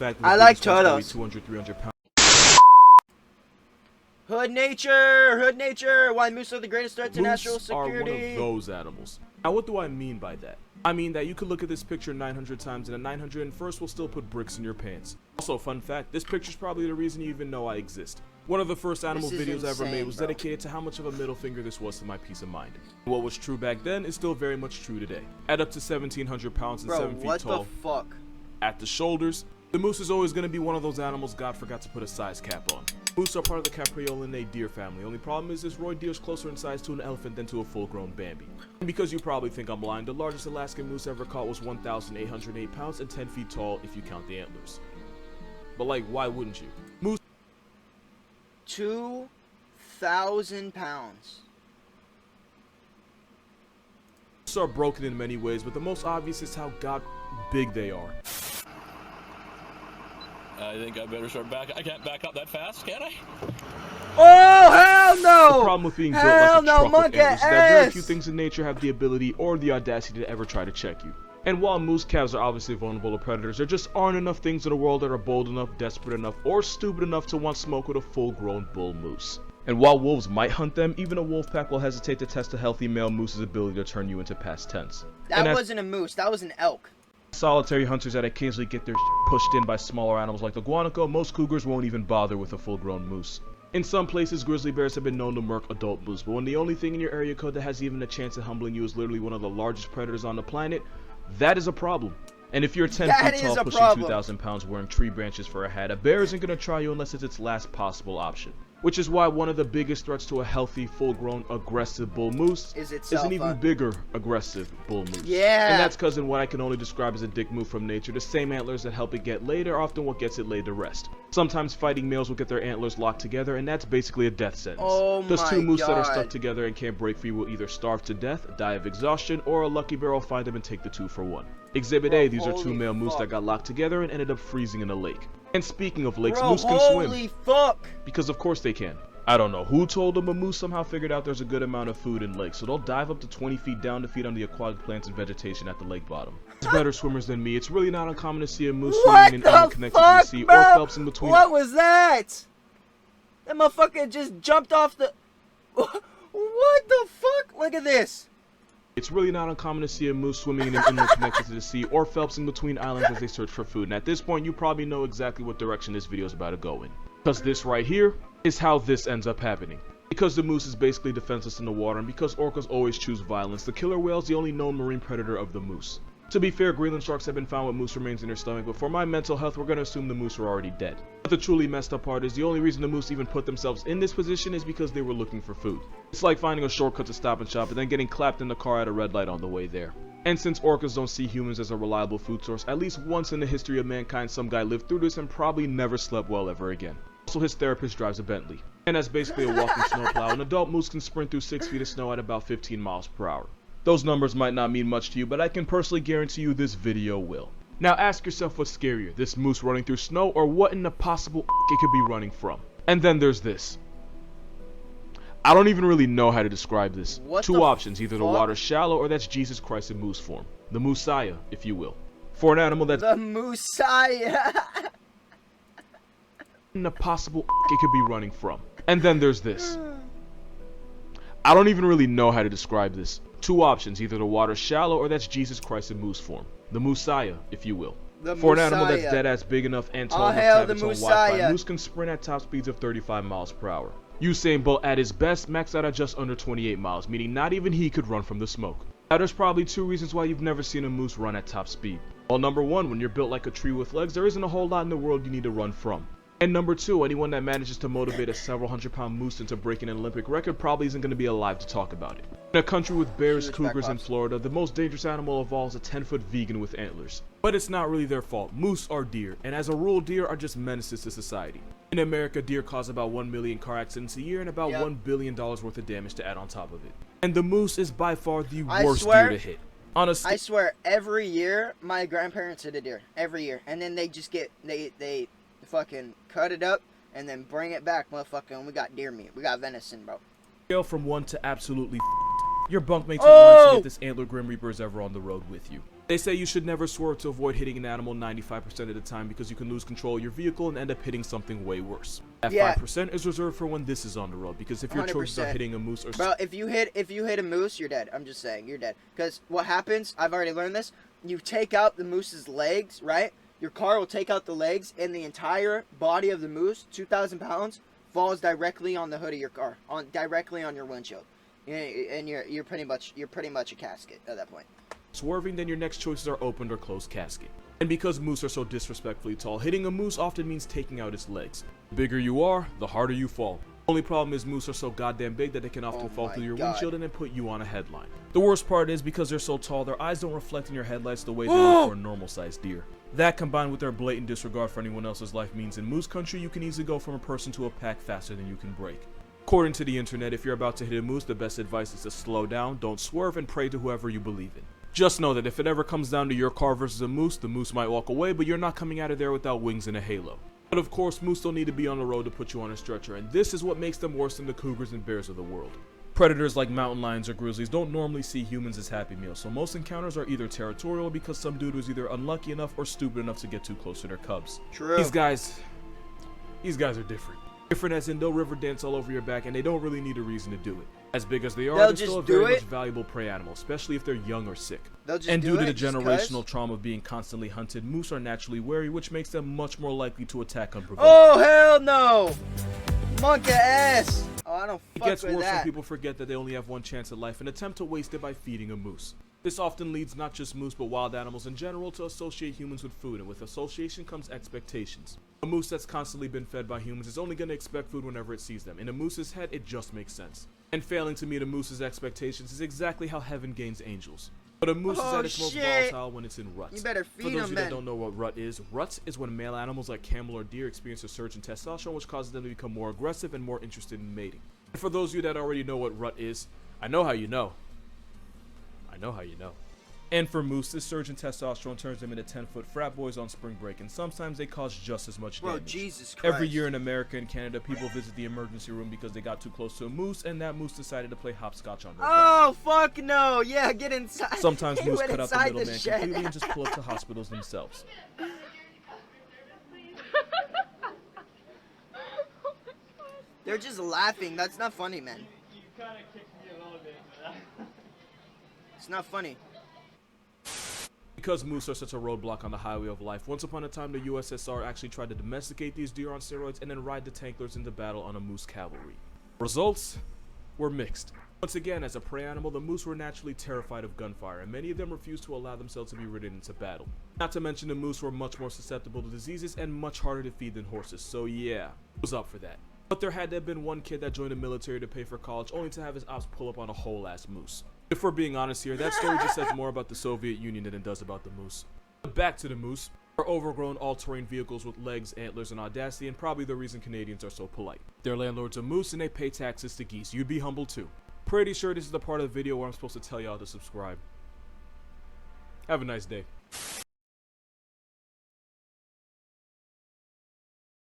fact that I like the biggest ones turtles. can weigh 200, 300 pounds. Hood nature! Hood nature! Why moose are the greatest threat to national Moose are security? one of those animals. Now, what do I mean by that? I mean that you could look at this picture 900 times and a 901st will still put bricks in your pants. Also, fun fact, this picture's probably the reason you even know I exist. One of the first animal This is videos I ever made insane, was bro. dedicated to how much of a middle finger this was to my peace of mind. What was true back then is still very much true today. At up to 1,700 pounds and Bro, 7 feet what tall, the fuck? at the shoulders, the moose is always going to be one of those animals God forgot to put a size cap on. Moose are part of the Capreolinae deer family. Only problem is this Roy deer is closer in size to an elephant than to a full-grown Bambi. And because you probably think I'm blind, the largest Alaskan moose ever caught was 1,808 pounds and 10 feet tall if you count the antlers. But like, why wouldn't you? Moose 2,000 pounds. are broken in many ways, but the most obvious is how god big they are. I think I better start back. I can't back up that fast, can I? Oh, hell no! The problem with being built Hell like a no, truck with monkey antlers is that very ass! few things in nature have the ability or the audacity to ever try to check you. And while moose calves are obviously vulnerable to predators, there just aren't enough things in the world that are bold enough, desperate enough, or stupid enough to want smoke with a full-grown bull moose. And while wolves might hunt them, even a wolf pack will hesitate to test a healthy male moose's ability to turn you into past tense. That And wasn't a moose, that was an elk. solitary hunters that occasionally get their pushed in by smaller animals like the guanaco, most cougars won't even bother with a full-grown moose. In some places, grizzly bears have been known to murk adult moose, but when the only thing in your area code that has even a chance at humbling you is literally one of the largest predators on the planet, that is a problem. And if you're 10 That feet is tall, a pushing problem. 2,000 pounds, wearing tree branches for a hat, a bear isn't going to try you unless it's its last possible option. Which is why one of the biggest threats to a healthy, full-grown, aggressive bull moose Is an itself, even bigger, aggressive bull moose. Yeah. And that's because in what I can only describe as a dick move from nature, the same antlers that help it get laid are often what gets it laid to rest. Sometimes fighting males will get their antlers locked together, and that's basically a death sentence. Oh Thus my two moose that are God. stuck together and can't break free will either starve to death, die of exhaustion, or a lucky bear will find them and take the two for one. Exhibit Bro, A, these are two holy male moose fuck. that got locked together and ended up freezing in a lake. And speaking of lakes, Bro, moose can holy swim. fuck! Because of course they can. I don't know who told them, but moose somehow figured out there's a good amount of food in lakes, so they'll dive up to 20 feet down to feed on the aquatic plants and vegetation at the lake bottom. It's better swimmers than me. It's really not uncommon to see a moose What swimming in the inlet connected to the fuck, sea bro? or phelpsing between. What was that? That motherfucker just jumped off the... What the fuck? Look at this. It's really not uncommon to see a moose swimming in an inlet connected to the sea or phelpsing between islands as they search for food. And at this point, you probably know exactly what direction this video is about to go in. Because this right here is how this ends up happening. Because the moose is basically defenseless in the water, and because orcas always choose violence, the killer whale is the only known marine predator of the moose. To be fair, Greenland sharks have been found with moose remains in their stomach, but for my mental health, we're going to assume the moose are already dead. But the truly messed up part is the only reason the moose even put themselves in this position is because they were looking for food. It's like finding a shortcut to Stop and Shop and then getting clapped in the car at a red light on the way there. And since orcas don't see humans as a reliable food source, at least once in the history of mankind, some guy lived through this and probably never slept well ever again. Also, his therapist drives a Bentley. And that's basically a walking snowplow. An adult moose can sprint through 6 feet of snow at about 15 miles per hour. Those numbers might not mean much to you, but I can personally guarantee you this video will. Now ask yourself what's scarier, this moose running through snow or what in the possible it could be running from. And then there's this. I don't even really know how to describe this. What Two the options, either the fuck? water's shallow or that's Jesus Christ in moose form. The Messiah, if you will. For an animal that's The Messiah. in the possible it could be running from. And then there's this. I don't even really know how to describe this. Two options, either the water's shallow or that's Jesus Christ in moose form. The Messiah, if you will. The For an animal that's Messiah. dead ass big enough and tall Oh, enough to hell, have the its own Wi-Fi, Messiah. moose can sprint at top speeds of 35 miles per hour. Usain Bolt at his best maxed out at just under 28 miles, meaning not even he could run from the smoke. Now there's probably two reasons why you've never seen a moose run at top speed. Well, number one, when you're built like a tree with legs, there isn't a whole lot in the world you need to run from. And number two, anyone that manages to motivate a several hundred-pound moose into breaking an Olympic record probably isn't going to be alive to talk about it. In a country with bears, Huge cougars, and backlogs. Florida, the most dangerous animal of all is a 10-foot vegan with antlers. But it's not really their fault. Moose are deer, and as a rule, deer are just menaces to society. In America, deer cause about 1 million car accidents a year and about Yep. $1 billion worth of damage to add on top of it. And the moose is by far the I worst swear- deer to hit. On a I swear, every year, my grandparents hit a deer. Every year. And then they just get, they fucking cut it up and then bring it back, motherfucker, and we got deer meat. We got venison, bro. scale from 1 to absolutely your bunkmates Oh! will want to if this antler Grim Reaper is ever on the road with you. They say you should never swerve to avoid hitting an animal 95% of the time because you can lose control of your vehicle and end up hitting something way worse. That 5% is reserved for when this is on the road, because if your choices are hitting a moose or... Bro, if you hit a moose, you're dead. I'm just saying, you're dead. Because what happens, I've already learned this, you take out the moose's legs, right? Your car will take out the legs, and the entire body of the moose, 2,000 pounds, falls directly on the hood of your car, directly on your windshield. And you're pretty much a casket at that point. Swerving, then your next choices are opened or closed casket. And because moose are so disrespectfully tall, hitting a moose often means taking out its legs. The bigger you are, the harder you fall. Only problem is moose are so goddamn big that they can often fall through your windshield and then put you on a headline. The worst part is, because they're so tall, their eyes don't reflect in your headlights the way they do for a normal sized deer. That, combined with their blatant disregard for anyone else's life, means in moose country you can easily go from a person to a pack faster than you can brake. According to the internet, if you're about to hit a moose, the best advice is to slow down, don't swerve, and pray to whoever you believe in. Just know that if it ever comes down to your car versus a moose, the moose might walk away, but you're not coming out of there without wings and a halo. But of course, moose don't need to be on the road to put you on a stretcher, and this is what makes them worse than the cougars and bears of the world. Predators like mountain lions or grizzlies don't normally see humans as happy meals, so most encounters are either territorial because some dude was either unlucky enough or stupid enough to get too close to their cubs. True. These guys are different. Different as in they'll river dance all over your back, and they don't really need a reason to do it. As big as they are, they're still a very much valuable prey animal, especially if they're young or sick. And due to the generational trauma of being constantly hunted, moose are naturally wary, which makes them much more likely to attack unprovoked. Oh, hell no! Monkey ass! Oh, I don't fuck with that. It gets worse when people forget that they only have one chance at life and attempt to waste it by feeding a moose. This often leads not just moose but wild animals in general to associate humans with food, and with association comes expectations. A moose that's constantly been fed by humans is only going to expect food whenever it sees them. In a moose's head, it just makes sense. And failing to meet a moose's expectations is exactly how heaven gains angels. But a moose is at its most volatile when it's in rut. You better feed For those of them, you that don't know what rut is when male animals like camel or deer experience a surge in testosterone, which causes them to become more aggressive and more interested in mating. And for those of you that already know what rut is, I know how you know. I know how you know. And for moose, this surge in testosterone turns them into 10-foot frat boys on spring break, and sometimes they cause just as much damage. Bro, Jesus Christ. Every year in America and Canada, people visit the emergency room because they got too close to a moose, and that moose decided to play hopscotch on their back. Oh, fuck no. Yeah, get inside. Sometimes moose cut out the middleman completely and just pull up to hospitals themselves. They're just laughing. That's not funny, man. You kind of kicked me a little bit. It's not funny. Because moose are such a roadblock on the highway of life, once upon a time the USSR actually tried to domesticate these deer on steroids and then ride the tanklers into battle on a moose cavalry. Results were mixed. Once again, as a prey animal, the moose were naturally terrified of gunfire, and many of them refused to allow themselves to be ridden into battle. Not to mention the moose were much more susceptible to diseases and much harder to feed than horses, so yeah, it was up for that. But there had to have been one kid that joined the military to pay for college only to have his ops pull up on a whole ass moose. If we're being honest here, that story just says more about the Soviet Union than it does about the moose. But back to the moose. Are overgrown all-terrain vehicles with legs, antlers, and audacity, and probably the reason Canadians are so polite. Their landlords are moose and they pay taxes to geese. You'd be humble too. Pretty sure this is the part of the video where I'm supposed to tell y'all to subscribe. Have a nice day.